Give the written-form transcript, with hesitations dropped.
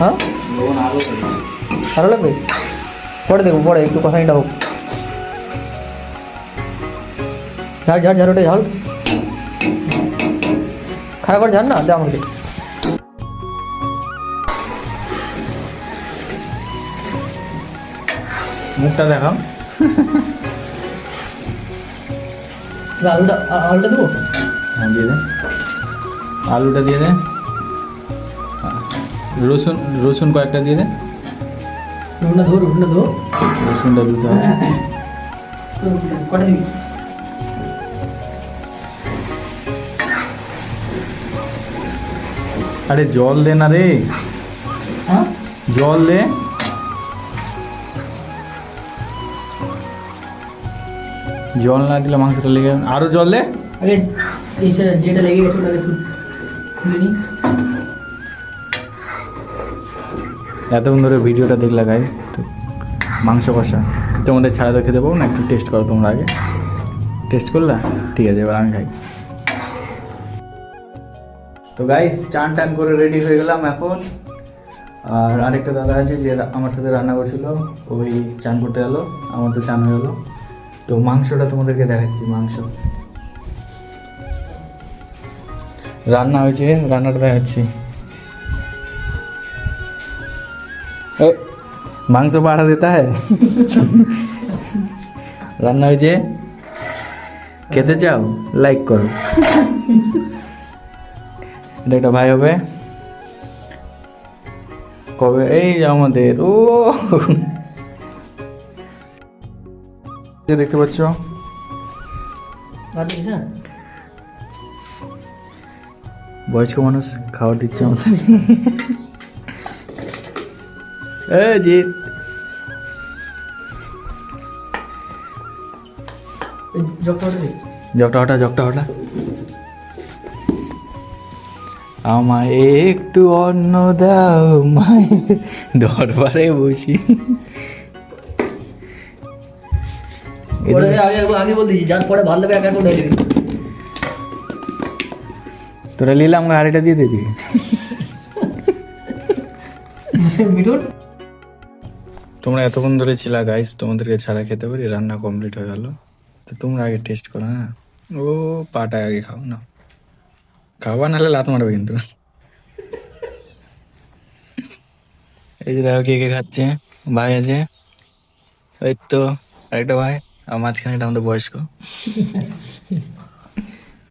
হ্যাঁ আরো লাগবে, পরে দেখবো, পরে একটু কষানিটা হোক। ঝাল ঝাল ঝাল, ওটা ঝাল খারাপ আর ঝাল না, দে আমাকে। মুখটা দেখাও। আলুটা আলুটা দেবো। হ্যাঁ দিয়ে দে, আলুটা দিয়ে দে, রসুন রসুন কয়েকটা দিয়ে দে। রুটটা ধো, রুটটা ধো। রসুনটা দিতে হবে। কটা দিবি? আরে জল দে না রে, হ্যাঁ জল দে। জল না দিলে মাংসটা লেগে যাবে। আরো জল দে। আগে যেটা লেগে গেছে ওটাকে খুলে নিই। এতক্ষণ ধরে ভিডিওটা দেখলা গাই, মাংস কষা তোমাদের ছাড়া তো খেতে পাবো না, একটু টেস্ট করো তোমরা আগে। টেস্ট করলা? ঠিক আছে, এবার আমি খাই। তো গাইস চান টান করে রেডি হয়ে গেলাম এখন। আর আরেকটা দাদা আছে যে আমার সাথে রান্না করছিল, ওই চান করতে গেলো, আমার তো চান হয়ে গেলো। তো মাংসটা তোমাদেরকে দেখাচ্ছি। মাংস রান্না হয়েছে, রান্নাটা দেখাচ্ছি। মাংস বাড়া দিতা হ্যাঁ। রান্না হয়েছে, খেতে চাও? লাইক করো। এটা একটা ভাই হবে কবে, এই যে আমাদের ও দেখতে পাচ্ছ, বয়স্ক মানুষ খাবার দিচ্ছে আমাদের। জিৎ জগটা হটা আমায় একটু অন্ন দাও মায়ের দরবারে বসি। আমি বলতেছি যার পরে ভালো লাগবে একা উঠে দিবি। তোরা নিলে আমাকে হাড়িটা দিয়ে দিবি। মিঠুন তোমরা এতক্ষণ ধরে ছিলা গাইস, তোমাদেরকে ছাড়া খেতে পারি। রান্না কমপ্লিট হয়ে গেল, তো তোমরা আগে টেস্ট করো। হ্যাঁ ও পাটা আগে খাও না, খাওয়া নাহলে লাত মারবে কিন্তু। এই যে দেখো কে কে খাচ্ছে। ভাই আছে, ওই তো আরেকটা ভাই, আর মাঝখানে এটা আমাদের বয়স্ক।